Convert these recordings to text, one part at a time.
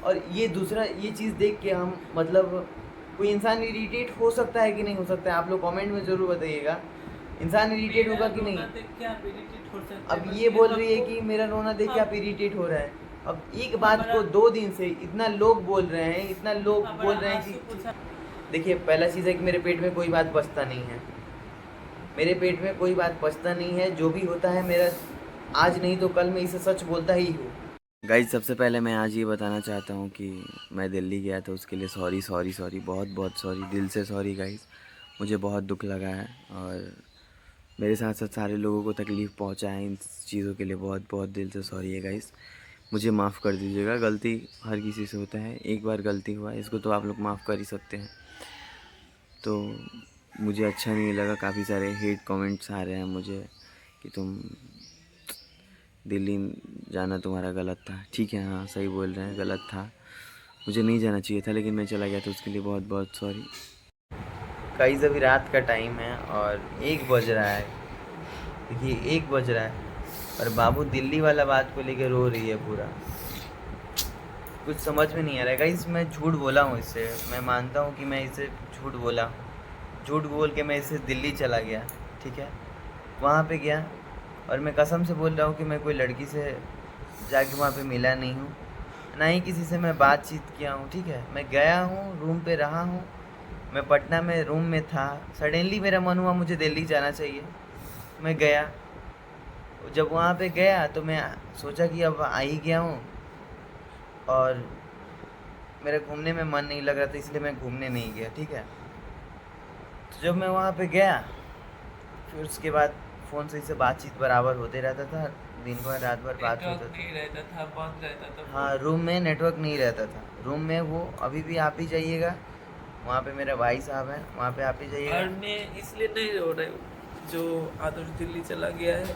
और ये दूसरा ये चीज़ देख के हम मतलब कोई इंसान इरिटेट हो सकता है कि नहीं हो सकता है, आप लोग कमेंट में ज़रूर बताइएगा। इंसान इरिटेट मेरा होगा कि नहीं। रोना देख के आप इरिटेट हो सकते अब हैं, ये बाकी बोल रही है हमको कि मेरा रोना देख के हम आप इरिटेट हो रहा है। अब एक बात हमारा को 2 दिन से इतना लोग बोल रहे हैं, इतना लोग हमारा बोल रहे हैं आंसू कि पोछा। देखिए, पहला चीज़ है कि मेरे पेट में कोई बात पचता नहीं है। मेरे पेट में कोई बात पचता नहीं है, जो भी होता है मेरा आज नहीं तो कल मैं इसे सच बोलता ही हूँ। गाइज, सबसे पहले मैं आज ये बताना चाहता हूँ कि मैं दिल्ली गया था, उसके लिए सॉरी सॉरी सॉरी, बहुत बहुत सॉरी, दिल से सॉरी गाइज। मुझे बहुत दुख लगा है और मेरे साथ साथ सारे लोगों को तकलीफ़ पहुँचा है, इन चीज़ों के लिए बहुत बहुत दिल से सॉरी है गाइज। मुझे माफ़ कर दीजिएगा, गलती हर किसी से होता है, एक बार गलती हुआ इसको तो आप लोग माफ़ कर ही सकते हैं। तो मुझे अच्छा नहीं लगा, काफ़ी सारे हेट कमेंट्स आ रहे हैं मुझे कि तुम दिल्ली जाना तुम्हारा गलत था। ठीक है, हाँ सही बोल रहे हैं, गलत था, मुझे नहीं जाना चाहिए था, लेकिन मैं चला गया था, उसके लिए बहुत बहुत सॉरी। गाइस, अभी रात का टाइम है और 1 बज रहा है। देखिए 1 बज रहा है और बाबू दिल्ली वाला बात को लेकर रो रही है पूरा। कुछ समझ में नहीं आ रहा है गाइस। मैं झूठ बोला हूँ इससे, मैं मानता हूँ कि मैं इसे झूठ बोला हूँ। झूठ बोल के मैं इससे दिल्ली चला गया, ठीक है। वहाँ पे गया और मैं कसम से बोल रहा हूँ कि मैं कोई लड़की से जाके वहाँ पे मिला नहीं हूँ, ना ही किसी से मैं बातचीत किया हूँ, ठीक है। मैं गया हूँ, रूम पे रहा हूँ, मैं पटना में रूम में था। सडनली मेरा मन हुआ मुझे दिल्ली जाना चाहिए, मैं गया। जब वहाँ पे गया तो मैं सोचा कि अब आ ही गया हूँ और मेरा घूमने में मन नहीं लग रहा था, इसलिए मैं घूमने नहीं गया, ठीक है। तो जब मैं वहाँ पे गया फिर उसके बाद फ़ोन से बातचीत बराबर होते रहता था, दिन भर रात भर बात होता नेटवर्क था। नहीं रहता था, बंद रहता था हाँ, फोन। रूम में नेटवर्क नहीं रहता था। रूम में वो अभी भी आप ही जाइएगा, वहाँ पे मेरा भाई साहब हैं, वहाँ पे आप ही जाइएगा। और मैं इसलिए नहीं रो रही हूँ जो आदर्श दिल्ली चला गया है।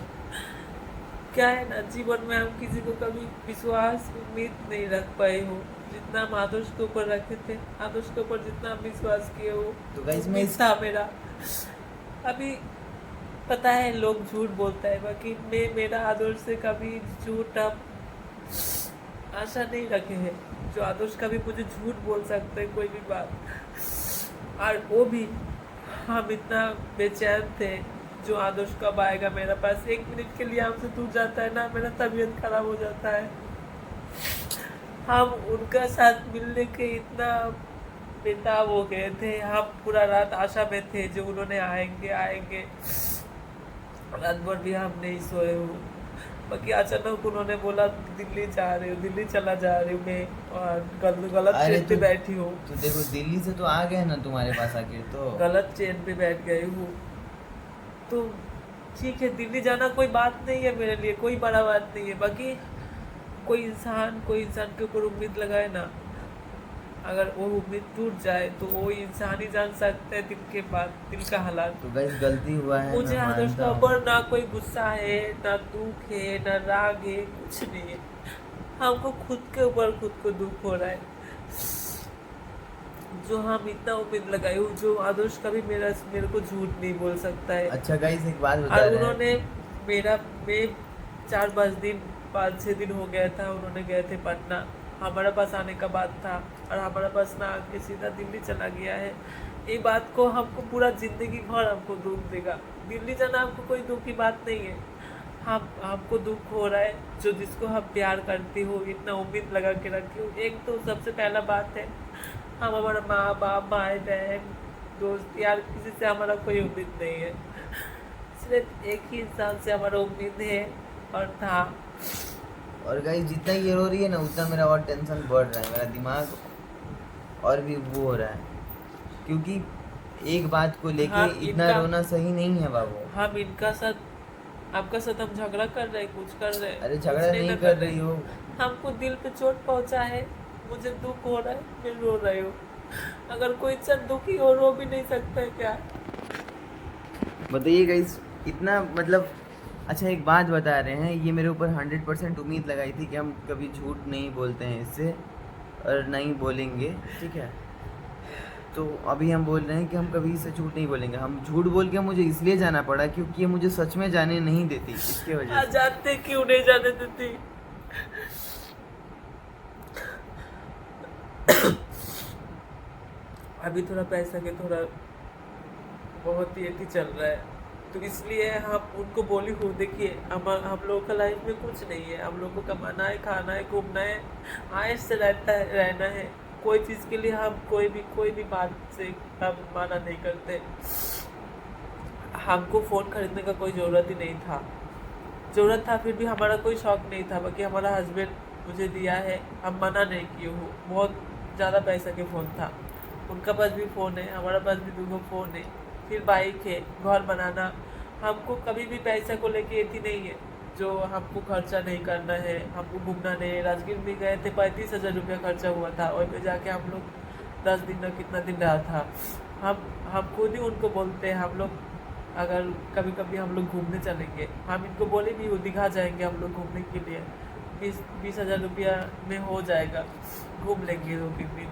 क्या है ना, जीवन में हम किसी को कभी विश्वास उम्मीद नहीं रख पाए हो जितना हम आदर्श के ऊपर रखे थे। आदर्श के ऊपर जितना हम विश्वास किए हो, तो गाइस मैं उम्मीद इस था मेरा। अभी पता है लोग झूठ बोलता है, बाकी मैं मेरा आदर्श से कभी झूठ हम आशा नहीं रखे हैं। जो आदर्श कभी मुझे झूठ बोल सकते हैं कोई भी बात, और वो भी हम इतना बेचैन थे जो आदर्श कब आएगा मेरे पास। 1 मिनट के लिए हमसे दूर जाता है ना, मेरा तबीयत खराब हो जाता है। हम उनका साथ मिलने के इतना बेताब हो गए थे, हम पूरा रात आशा में थे जो उन्होंने आएंगे आएंगे। रात भर भी हम नहीं सोए हो। बाकी अचानक उन्होंने बोला दिल्ली जा रही हूँ, दिल्ली चला जा रही हूँ मैं, और गलत अरे ट्रेन पे बैठी हूँ। तो देखो दिल्ली से तो आ गए ना तुम्हारे पास आखिर तो। गलत ट्रेन पे बैठ गई हूँ। तो ठीक है, दिल्ली जाना कोई बात नहीं है मेरे लिए, कोई बड़ा बात नहीं है। बाकी कोई इंसान के ऊपर उम्मीद लगाए ना, अगर वो उम्मीद टूट जाए तो वो इंसान ही जान सकता है दिल के बाद दिल का हालात। तो गैस गलती हुआ है, मैं मुझे आदर्श मानता के हूँ। ऊपर ना कोई गुस्सा है, ना दुख है, ना राग है, कुछ नहीं है। हमको खुद के ऊपर खुद को दुख हो रहा है जो हम इतना उम्मीद लगाई हूँ। जो आदर्श कभी मेरे को झूठ नहीं बोल सकता है। अच्छा गाइस, एक बात बता और रहे हैं। उन्होंने मेरा मैं 5-6 दिन हो गया था, उन्होंने गए थे पटना, हमारे पास आने का बात था, और हमारे पास ना आके सीधा दिल्ली चला गया है। ये बात को हमको पूरा जिंदगी भर हमको दुख देगा। दिल्ली जाना हमको कोई दुख की बात नहीं है। हमको दुख हो रहा है जो जिसको हम प्यार करती हो, इतना उम्मीद लगा के रखी हो। एक तो सबसे पहला बात है, हम हमारा माँ बाप भाई बहन दोस्त यार किसी से हमारा कोई उम्मीद नहीं है। सिर्फ एक ही इंसान से हमारा उम्मीद है और था। और गाइस, जितना ये रो रही है ना उतना मेरा और टेंशन बढ़ रहा है, मेरा दिमाग और भी वो हो रहा है, क्योंकि एक बात को लेके हम इतना इनका रोना सही नहीं है बाबू। हम इनका साथ आपका साथ हम झगड़ा कर रहे हैं, कुछ कर रहे अरे हैं, कुछ झगड़ा नहीं ना नहीं कर कर रहे। रही हो। हमको दिल पे चोट पहुंचा है, मुझे दुख हो रहा है, मैं रो रही हूँ। अगर कोई इंसान दुखी हो रो भी नहीं सकता है क्या? बताइए गाइस, इतना मतलब। अच्छा एक बात बता रहे हैं, ये मेरे ऊपर 100% उम्मीद लगाई थी कि हम कभी झूठ नहीं बोलते हैं इससे और नहीं बोलेंगे, ठीक है। तो अभी हम बोल रहे हैं कि हम कभी इससे झूठ नहीं बोलेंगे। हम झूठ बोल के मुझे इसलिए जाना पड़ा क्योंकि ये मुझे सच में जाने नहीं देती, इसके वजह आज से। जानते क्यों नहीं जाने देती? अभी थोड़ा पैसा के थोड़ा बहुत ही चल रहा है, तो इसलिए हम उनको बोली हूँ, देखिए हम लोगों का लाइफ में कुछ नहीं है, हम लोग को कमाना है, खाना है, घूमना है, आयश से रहना है। कोई चीज़ के लिए हम कोई भी बात से हम माना नहीं करते। हमको फ़ोन खरीदने का कोई ज़रूरत ही नहीं था, ज़रूरत था फिर भी हमारा कोई शौक़ नहीं था, बाकी हमारा हस्बैंड मुझे दिया है, हम मना नहीं किए हूँ। बहुत ज़्यादा पैसा के फ़ोन था, उनका पास भी फ़ोन है, हमारा पास भी 2 फ़ोन है, फिर बाइक है, घर बनाना। हमको कभी भी पैसा को लेके ये नहीं है जो हमको खर्चा नहीं करना है, हमको घूमना नहीं है। राजगीर में गए थे, 35,000 रुपया खर्चा हुआ था, और पे जाके हम लोग 10 दिन ना कितना दिन रहा था। हम खुद ही उनको बोलते हैं, हम लोग अगर कभी कभी हम लोग घूमने चलेंगे, हम इनको बोले भी वो दिखा जाएंगे हम लोग घूमने के लिए, 20,000 रुपया में हो जाएगा, घूम लेंगे 2-3 दिन।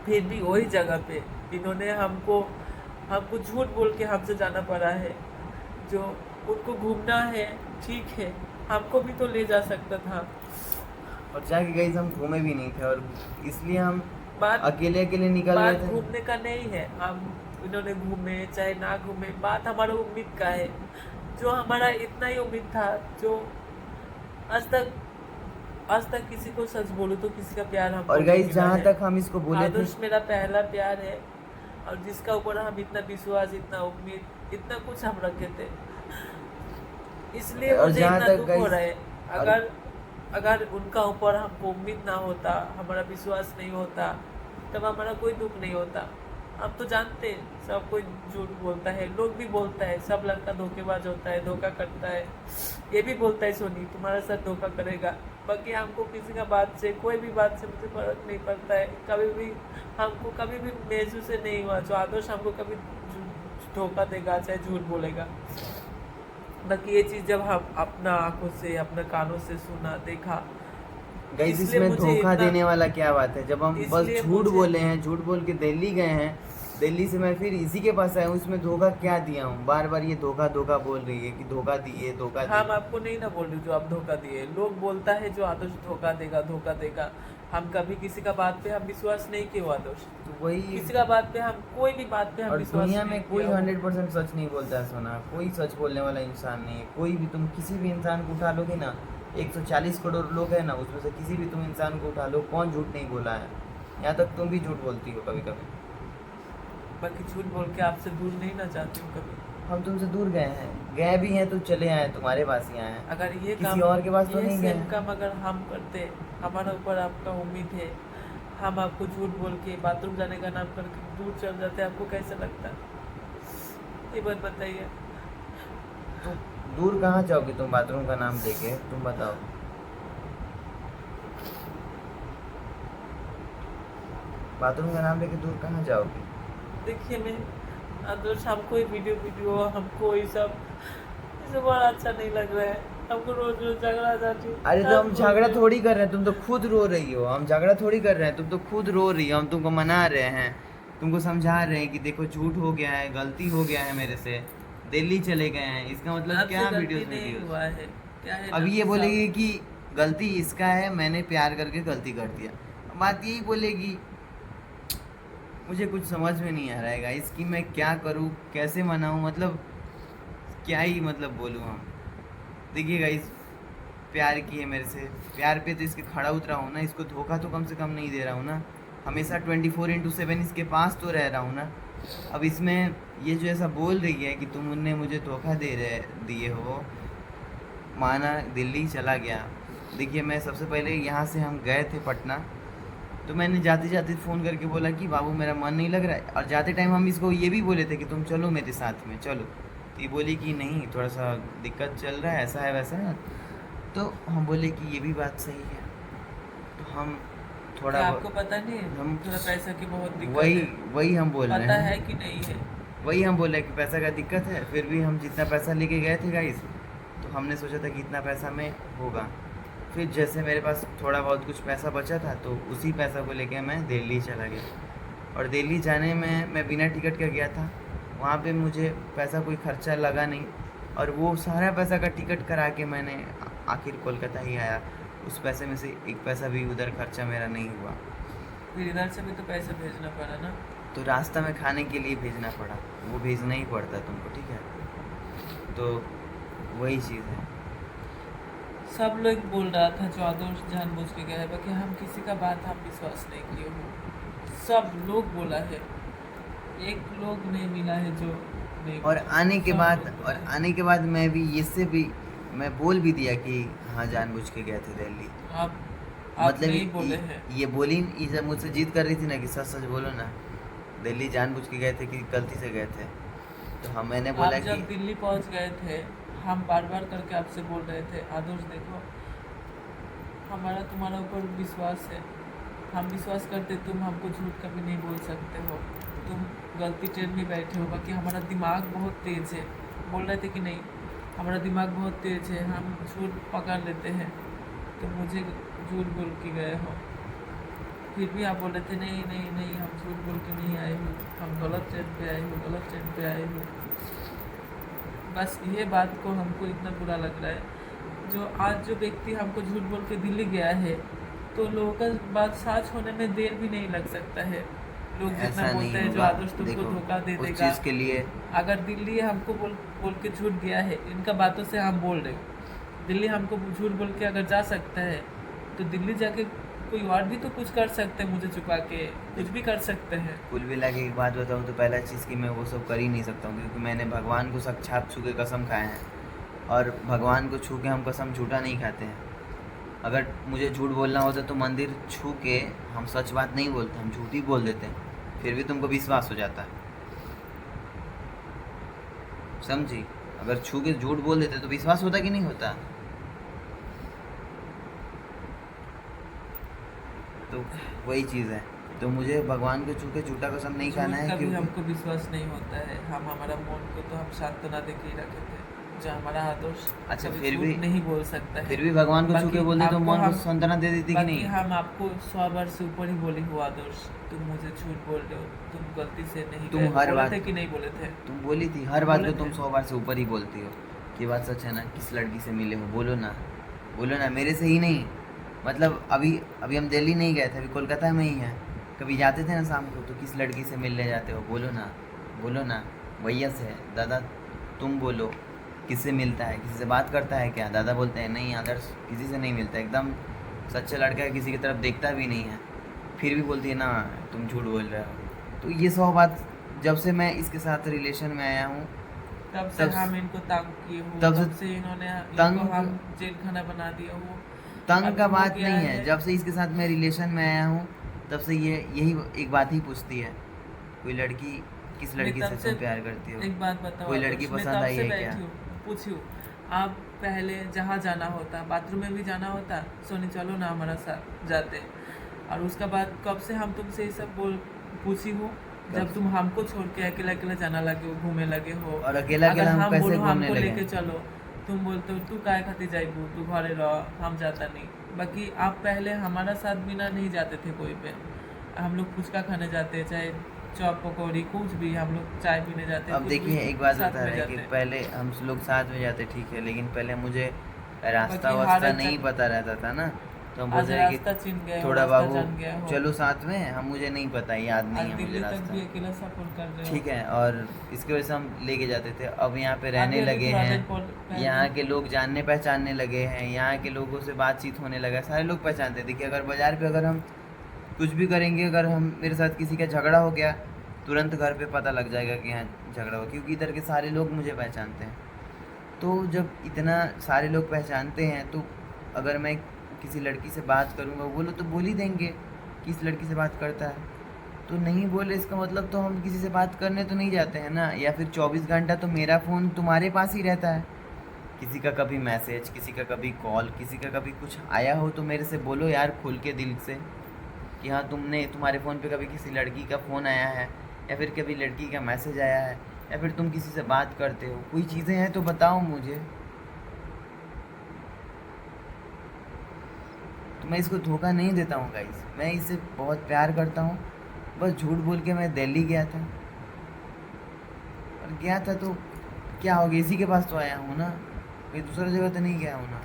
फिर भी वही जगह पे इन्होंने हमको झूठ बोल के हमसे जाना पड़ा है। जो उनको घूमना है ठीक है, हमको भी तो ले जा सकता था। और जाके गई हम घूमे भी नहीं थे, और इसलिए हम बात अकेले निकल गए थे। घूमने का नहीं है, हम इन्होंने घूमे चाहे ना घूमे, बात हमारा उम्मीद का है। जो हमारा इतना ही उम्मीद था, जो आज तक किसी को सच बोलूं तो किसी का प्यार हमको और नहीं गाइस मिला जहाँ है। तक हम इसको बोले थे, आदर्श मेरा पहला प्यार है, और जिसका ऊपर हम इतना विश्वास, इतना उम्मीद, इतना कुछ हम रखे थे, इसलिए और मुझे जहाँ इतना तक दुख हो guys, रहा है। अगर उनका ऊपर हमको उम्मीद ना होता, हमारा विश्वास नहीं होता, तब हमारा कोई दुख नहीं होता। हम तो जानते हैं सब कोई झूठ बोलता है, लोग भी बोलता है सब लड़का धोखेबाज होता है, धोखा करता है, ये भी बोलता है सोनी तुम्हारा साथ धोखा करेगा। बाकी हमको किसी का बात से, कोई भी बात से मुझे फर्क नहीं पड़ता है। कभी भी हमको कभी भी महसूस नहीं हुआ जो आदर्श हमको कभी धोखा देगा चाहे झूठ बोलेगा। बाकी ये चीज़ जब हम अपना आंखों से, अपने कानों से सुना, देखा, गाइस इसलिए इसमें मुझे धोखा इतना- देने वाला क्या बात है। जब हम बस इसलिए झूठ मुझे- बोले हैं, झूठ बोल के दिल्ली गए हैं, दिल्ली से मैं फिर इसी के पास आया हूँ, इसमें धोखा क्या दिया हूँ। बार बार ये धोखा बोल रही है कि धोखा दिए, धोखा हम दिए। आपको नहीं ना बोल रही जो आप धोखा दिए, लोग बोलता है जो आदर्श धोखा देगा। हम कभी किसी का बात पे हम विश्वास नहीं किया आदर्श, तो वही, किसी का बात पे हम कोई भी बात पे हम और विश्वास दुनिया नहीं में कोई किया। 100% सच नहीं बोलता है सोना, कोई सच बोलने वाला इंसान नहीं है। कोई भी, तुम किसी भी इंसान को उठा लोगे ना, 140 करोड़ लोग हैं ना, उसमें से किसी भी तुम इंसान को उठा लो, कौन झूठ नहीं बोला है। यहाँ तक तुम भी झूठ बोलती हो कभी कभी। बाकी झूठ बोल के आपसे दूर नहीं ना चाहती हूँ कभी। हम तुमसे दूर गए भी हैं तो चले आए, तुम्हारे पास ही आए हैं, अगर ये किसी काम, और के पास तो ये नहीं गए सेम हैं। काम अगर हम करते, हमारा ऊपर आपका उम्मीद है, हम आपको झूठ बोल के बाथरूम जाने का नाम करके दूर चल जाते, आपको कैसा लगता? ये बात बताइए। तो दूर कहाँ जाओगे तुम बाथरूम का नाम लेके, तुम बताओ। बाथरूम का नाम लेके दूर कहाँ जाओगे? देखिए मैं आदर्श, हमको ये वीडियो हमको ये सब बड़ा अच्छा नहीं लग रहा है। हमको रोज झगड़ा जाती। अरे तो हम झगड़ा थोड़ी कर रहे हैं, तुम तो खुद रो रही हो। हम झगड़ा थोड़ी कर रहे हैं, तुम तो खुद रो रही हो। हम तुमको मना रहे हैं, तुमको समझा रहे हैं कि देखो झूठ हो गया है, गलती हो गया है मेरे से, दिल्ली चले गए हैं। इसका मतलब क्या वीडियो हुआ है, क्या है? अब ये बोलेगी कि गलती इसका है, मैंने प्यार करके गलती कर दिया। बात यही बोलेगी। मुझे कुछ समझ में नहीं आ रहा है गाइस कि मैं क्या करूँ, कैसे मनाऊँ, मतलब क्या ही मतलब बोलूँ हम। देखिए गाइस, प्यार की है मेरे से, प्यार पे तो इसके खड़ा उतरा हूँ ना, इसको धोखा तो कम से कम नहीं दे रहा हूँ ना, हमेशा 24/7 इसके पास तो रह रहा हूँ ना। अब इसमें ये जो ऐसा बोल रही है कि तुमने मुझे धोखा दिए हो, माना दिल्ली चला गया। देखिए मैं सबसे पहले यहाँ से हम गए थे पटना, तो मैंने जाते जाते फ़ोन करके बोला कि बाबू मेरा मन नहीं लग रहा है। और जाते टाइम हम इसको ये भी बोले थे कि तुम चलो मेरे साथ में, चलो। तो ये बोली कि नहीं, थोड़ा सा दिक्कत चल रहा है, ऐसा है वैसा है। तो हम बोले कि ये भी बात सही है। तो हम थोड़ा, आपको पता नहीं है हम थोड़ा पैसा की बहुत दिक्कत है, वही हम बोल रहे पता हैं, है कि नहीं है? वही हम बोल रहे हैं कि पैसा का दिक्कत है। फिर भी हम जितना पैसा लेके गए थे गाइस, तो हमने सोचा था कि इतना पैसा में होगा। फिर जैसे मेरे पास थोड़ा बहुत कुछ पैसा बचा था, तो उसी पैसा को लेके मैं दिल्ली चला गया। और दिल्ली जाने में मैं बिना टिकट का गया था, वहाँ पे मुझे पैसा कोई खर्चा लगा नहीं। और वो सारा पैसा का टिकट करा के मैंने आखिर कोलकाता ही आया। उस पैसे में से एक पैसा भी उधर खर्चा मेरा नहीं हुआ। फिर इधर से भी तो पैसे भेजना पड़ा ना। तो रास्ता में खाने के लिए भेजना पड़ा, वो भेजना ही पड़ता तुमको, ठीक है। तो वही चीज़ है। सब लोग बोल रहा था जो आदर्श जानबूझ के गया है, बाकी हम किसी का बात हम विश्वास नहीं किए हो। सब लोग बोला है, एक लोग नहीं मिला है जो नहीं और बोला। आने के सब बाद लोग बोला और है। आने के बाद मैं भी इससे भी मैं बोल भी दिया कि हाँ जानबूझ के गए थे दिल्ली। आप मतलब नहीं बोले हैं। ये बोली, ये जब मुझसे जिद कर रही थी ना कि सच सच बोलो ना, दिल्ली जानबूझ के गए थे कि गलती से गए थे, तो हम मैंने बोला आप कि जब दिल्ली पहुंच गए थे, हम बार बार करके आपसे बोल रहे थे आदर्श देखो, हमारा तुम्हारा ऊपर विश्वास है, हम विश्वास करते, तुम हमको झूठ कभी नहीं बोल सकते हो, तुम गलती ट्रेन में बैठे हो, बाकी हमारा दिमाग बहुत तेज़ है। बोल रहे थे कि नहीं, हमारा दिमाग बहुत तेज़ है, हम झूठ पकड़ लेते हैं, तो मुझे झूठ बोल के गए हो। फिर भी आप बोल रहे थे नहीं नहीं नहीं, हम झूठ बोल के नहीं आए हो, हम गलत ट्रेन पे आए हो, गलत ट्रेन पे आए हो। बस ये बात को हमको इतना बुरा लग रहा है, जो आज जो व्यक्ति हमको झूठ बोल के दिल्ली गया है, तो लोगों का बात सच होने में देर भी नहीं लग सकता है। लोग जितना ऐसा बोलते नहीं हैं जो होगा। आदर्श तुमको देखो धोखा दे उस देगा, चीज़ के लिए अगर दिल्ली हमको बोल के झूठ गया है, इनका बातों से हम बोल रहे हो, दिल्ली हमको झूठ बोल के अगर जा सकता है, तो दिल्ली जाके कोई और भी तो कुछ कर सकते हैं, मुझे चुका के कुछ भी कर सकते हैं। कुल मिला के एक बात बताऊँ तो पहला चीज़ कि मैं वो सब कर ही नहीं सकता हूँ, क्योंकि मैंने भगवान को साक्षात छू के कसम खाए हैं, और भगवान को छू के हम कसम झूठा नहीं खाते हैं। अगर मुझे झूठ बोलना होता तो मंदिर छू के हम सच बात नहीं बोलते, हम झूठ ही बोल देते हैं, फिर भी तुमको विश्वास हो जाता है, समझी। अगर छू के झूठ बोल देते तो विश्वास होता कि नहीं होता। तो वही चीज़ है, तो मुझे भगवान को छू के झूठा कसम नहीं खाना झूठ है, कभी क्योंकि हमको विश्वास नहीं होता है। हम हमारा मन को तो हम सांत्वना दे के ही रखे थे, जो हमारा आदर्श अच्छा, कभी फिर झूठ भी नहीं बोल सकता है। फिर भी भगवान को छू के बाकी बोल दे तो आपको मन को हम सांत्वना दे देती कि बाकी नहीं। हम आपको 100 बार से ऊपर ही बोली हो आदर्श, तुम मुझे झूठ बोल रहे हो, तुम गलती से नहीं तुम गए हो। हर बोले बात थे कि नहीं बोले थे? तुम बोली थी, हर बात बोले को तुम थे। 100 बार से ऊपर ही बोलती हो। ये बात सच है ना। किस लड़की से मिले हो, बोलो ना, बोलो ना। मेरे से ही नहीं, मतलब अभी अभी हम दिल्ली नहीं गए थे, अभी कोलकाता में ही हैं। कभी जाते थे ना शाम को, तो किस लड़की से मिलने जाते हो, बोलो ना, बोलो ना। भैया से, दादा तुम बोलो, किससे मिलता है, किसी से बात करता है क्या? दादा बोलते हैं नहीं आदर्श किसी से नहीं मिलता, एकदम सच्चा लड़का है, किसी की तरफ देखता भी नहीं है। फिर भी बोलती है ना तुम झूठ बोल रहे हो। तो ये सब बात जब से मैं इसके साथ रिलेशन में आया हूँ, तब से तब हम इनको तंग किए हो, तब तब से से इन्होंने तंग इनको हम जेल खाना बना दिया हो। तंग अभी का हो बात गया नहीं है। जब से इसके साथ मैं रिलेशन में आया हूँ, तब से ये यही एक बात ही पूछती है, कोई लड़की किस मैं लड़की तब से तुम प्यार करती हो, एक बात बताओ कोई आदर्श, लड़की मैं पसंद तब आई से है बैठी क्या? हूँ, पूछियो, आप पहले जहाँ जाना होता, बाथरूम में भी जाना होता, सोनी चलो ना हमारा साथ जाते, और उसका बाद कब से हम तुमसे ये सब पूछी हो, जब तुम हमको छोड़ के अकेला अकेला जाना लगे हो, घूमने लगे हो। और अकेला अगर अकेला हम हम कैसे बोलो घूमने हमको लगे? लेके चलो, तुम बोलते हो तू काय खातिर जाइबू, तू घरे रह, हम जाता नहीं। बाकी आप पहले हमारा साथ बिना नहीं जाते थे कोई पे, हम लोग फुचका खाने जाते, चाहे चॉप पकौड़ी कुछ भी, हम लोग चाय पीने जाते। अब कुछ देखिए भी एक बात साथ बता में रहे हैं कि जाते। पहले हम लोग साथ में जाते, ठीक है, लेकिन पहले मुझे रास्ता बाकी वास्ता हर नहीं जगह- पता रहता था ना, तो हम आज बोलते हैं रास्ता चिन गए कि हो, थोड़ा रास्ता बाबू जान गए हो। चलो साथ में, हम मुझे नहीं पता, याद नहीं आज है मुझे दिल्ली तक रास्ता, भी अकेला सफर कर रहे हो। ठीक है। और इसकी वजह से हम लेके जाते थे। अब यहाँ पे रहने अभी लगे थोड़ा हैं, देर पहले- यहाँ के लोग जानने पहचानने लगे हैं, यहाँ के लोगों से बातचीत होने लगा है, सारे लोग पहचानते हैं। देखिए अगर बाज़ार पे अगर हम कुछ भी करेंगे, अगर हम मेरे साथ किसी का झगड़ा हो गया, तुरंत घर पे पता लग जाएगा कि यहाँ झगड़ा हो, क्योंकि इधर के सारे लोग मुझे पहचानते हैं। तो जब इतना सारे लोग पहचानते हैं, तो अगर मैं किसी लड़की से बात करूँगा, वो लोग तो बोल ही देंगे कि इस लड़की से बात करता है। तो नहीं बोले इसका मतलब तो हम किसी से बात करने तो नहीं जाते हैं ना। या फिर 24 घंटा तो मेरा फ़ोन तुम्हारे पास ही रहता है, किसी का कभी मैसेज, किसी का कभी कॉल, किसी का कभी कुछ आया हो तो मेरे से बोलो यार खुल के दिल से कि हाँ तुम्हारे फ़ोन पे कभी किसी लड़की का फ़ोन आया है, या फिर कभी लड़की का मैसेज आया है, या फिर तुम किसी से बात करते हो, कोई चीज़ें हैं तो बताओ मुझे। तो मैं इसको धोखा नहीं देता हूँ गाइस, मैं इससे बहुत प्यार करता हूँ। बस झूठ बोल के मैं दिल्ली गया था, और गया था तो क्या हो गया, इसी के पास तो आया हूँ ना, कहीं दूसरी जगह तो नहीं गया हूँ ना।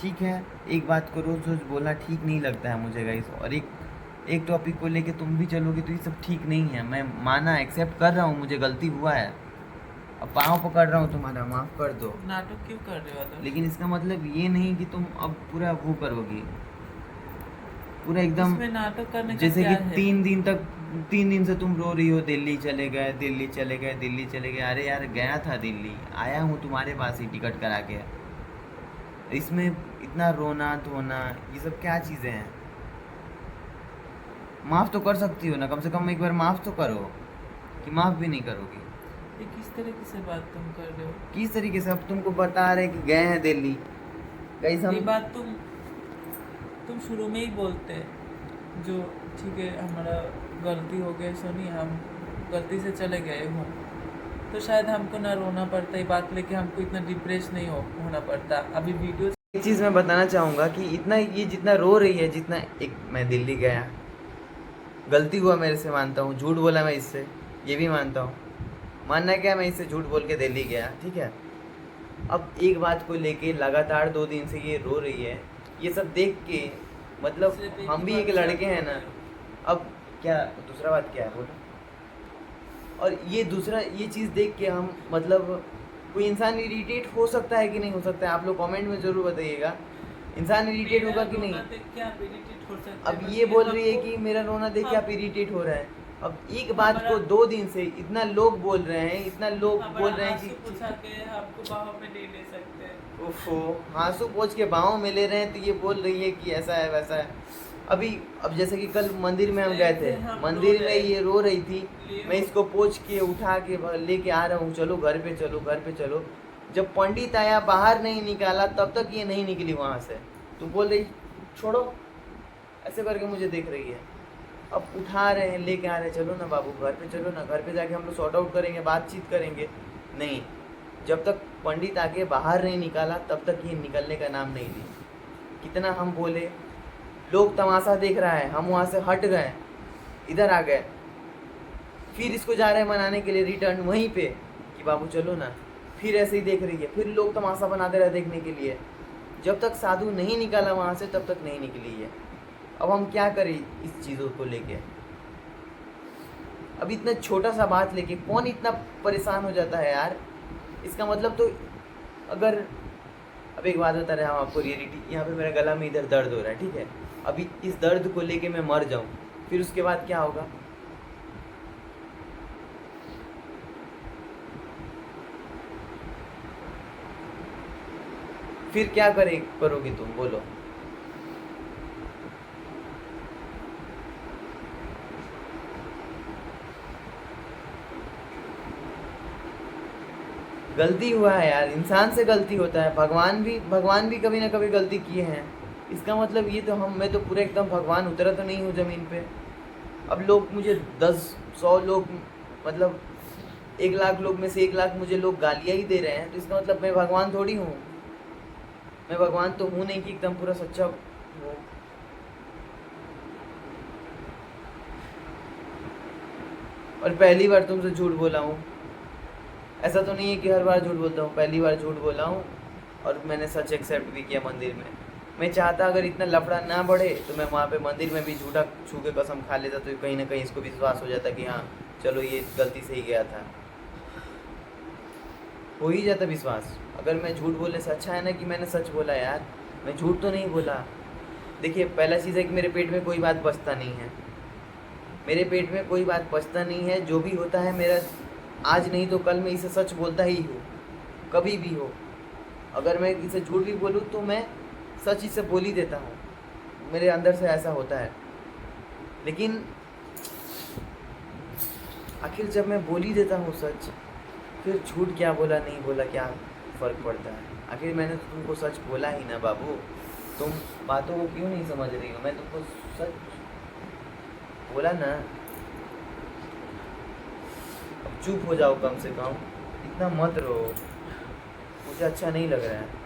ठीक ठीक है, एक बात को रोज़ रोज़ बोलना ठीक नहीं लगता है मुझे गाइस। और एक टॉपिक को लेके तुम भी चलोगे तो ये सब ठीक नहीं है। मैं माना, एक्सेप्ट कर रहा हूँ, मुझे गलती हुआ है, अब पाँव पकड़ रहा हूँ तुम्हारा, माफ़ कर दो। नाटक क्यों कर रहे हो आदर्श? लेकिन इसका मतलब ये नहीं कि तुम अब पूरा वो करोगी, पूरा एकदम इसमें नाटक करने का जैसे क्या कि है? 3 दिन से तुम रो रही हो, दिल्ली चले गए, दिल्ली चले गए, दिल्ली चले गए। अरे यार, गया था दिल्ली, आया हूँ तुम्हारे पास ही टिकट करा के। इसमें इतना रोना धोना, ये सब क्या चीज़ें हैं? माफ़ तो कर सकती हो ना, कम से कम एक बार माफ़ तो करो, कि माफ़ भी नहीं करोगी। ये किस तरीके से बात तुम कर रहे हो? किस तरीके से? अब तुमको बता रहे कि गए हैं दिल्ली, कहीं ये हम बात तुम शुरू में ही बोलते जो ठीक है हमारा गलती हो गई, सुनिए हम गलती से चले गए हों, तो शायद हमको ना रोना पड़ता, ये बात लेके हमको इतना डिप्रेस नहीं होना पड़ता। अभी वीडियो एक चीज़ मैं बताना चाहूँगा कि इतना ये जितना रो रही है, जितना एक मैं दिल्ली गया, गलती हुआ मेरे से, मानता हूँ, झूठ बोला मैं इससे, ये भी मानता हूँ। मानना क्या, मैं इससे झूठ बोल के दिल्ली गया, ठीक है। अब एक बात को लेके लगातार 2 दिन से ये रो रही है, ये सब देख के मतलब सिर्फ एक हम ही भी बात एक से लड़के आप हैं रो ना। रहे हो। अब क्या दूसरा बात क्या है बोलो। और ये दूसरा ये चीज़ देख के हम मतलब कोई इंसान इरिटेट हो सकता है कि नहीं हो सकता है, आप लोग कमेंट में ज़रूर बताइएगा। इंसान इरिटेट होगा कि नहीं? रोना देख के आप irritate हो सकते हैं, अब बस ये बोल रही है हमको- कि मेरा रोना देख के आप इरिटेट हो रहा है। अब एक बात को हमारा- 2 दिन से इतना लोग बोल रहे हैं, इतना लोग बोल रहे हैं आंसू कि पोंछा के आपको बाहों में नहीं ले सकते। ओफो, आंसू पोंछ के बाहों में ले रहे हैं, तो ये बोल रही है कि ऐसा है वैसा है। अब जैसे कि कल मंदिर में हम गए थे, हम मंदिर रो में रहे ये रो रही थी, लिए मैं इसको पोंछ के उठा के लेके आ रहा हूँ, चलो घर पे चलो, घर पे चलो। जब पंडित आया, बाहर नहीं निकाला, तब तक ये नहीं निकली वहाँ से। तो बोल रही छोड़ो, ऐसे करके मुझे देख रही है। अब उठा रहे हैं, लेके आ रहे हैं, चलो ना बाबू घर पे चलो ना, घर पे जाके हम लोग सॉर्ट आउट करेंगे, बातचीत करेंगे। नहीं, जब तक पंडित आके बाहर नहीं निकाला, तब तक ये निकलने का नाम नहीं ली। कितना हम बोले, लोग तमाशा देख रहा है, हम वहाँ से हट गए, इधर आ गए, फिर इसको जा रहे हैं मनाने के लिए रिटर्न वहीं पे कि बाबू चलो ना, फिर ऐसे ही देख रही है, फिर लोग तमाशा बनाते रहे देखने के लिए। जब तक साधु नहीं निकाला वहाँ से, तब तक नहीं निकली है। अब हम क्या करें इस चीज़ों को लेके? अब इतना छोटा सा बात लेके कौन इतना परेशान हो जाता है यार? इसका मतलब तो अगर अब एक बात बता रहे हैं हम आपको, रियलिटी, यहाँ पे मेरा गला में इधर दर्द हो रहा है, ठीक है। अभी इस दर्द को लेके मैं मर जाऊँ, फिर उसके बाद क्या होगा? फिर क्या करोगी तुम, बोलो। गलती हुआ है यार, इंसान से गलती होता है। भगवान भी कभी ना कभी गलती किए हैं। इसका मतलब ये तो मैं तो पूरा एकदम भगवान उतरा तो नहीं हूँ ज़मीन पे। अब लोग मुझे 10-100 लोग, मतलब 1 लाख लोग में से 1 लाख मुझे लोग गालियाँ ही दे रहे हैं, तो इसका मतलब मैं भगवान थोड़ी हूँ। मैं भगवान तो हूँ नहीं कि एकदम पूरा सच्चा हूँ। और पहली बार तुमसे झूठ बोला हूँ, ऐसा तो नहीं है कि हर बार झूठ बोलता हूँ, पहली बार झूठ बोला हूँ और मैंने सच एक्सेप्ट भी किया मंदिर में। मैं चाहता अगर इतना लफड़ा ना बढ़े तो मैं वहाँ पे मंदिर में भी झूठा छू के कसम खा लेता, तो कहीं ना कहीं इसको विश्वास हो जाता कि हाँ चलो ये गलती से ही गया था, हो ही जाता विश्वास। अगर मैं झूठ बोलने से अच्छा है ना कि मैंने सच बोला यार, मैं झूठ तो नहीं बोला। देखिए, पहला चीज़ है कि मेरे पेट में कोई बात बचता नहीं है, मेरे पेट में कोई बात बचता नहीं है। जो भी होता है मेरा आज नहीं तो कल मैं इसे सच बोलता ही हूँ, कभी भी हो। अगर मैं इसे झूठ भी बोलूँ तो मैं सच इसे बोल ही देता हूँ, मेरे अंदर से ऐसा होता है। लेकिन आखिर जब मैं बोल ही देता हूँ सच, फिर झूठ क्या बोला नहीं बोला क्या फ़र्क पड़ता है? आखिर मैंने तो तुमको सच बोला ही ना बाबू, तुम बातों को क्यों नहीं समझ रही हो? मैं तुमको सच बोला ना। अब चुप हो जाओ, कम से कम इतना मत रो, मुझे अच्छा नहीं लग रहा है।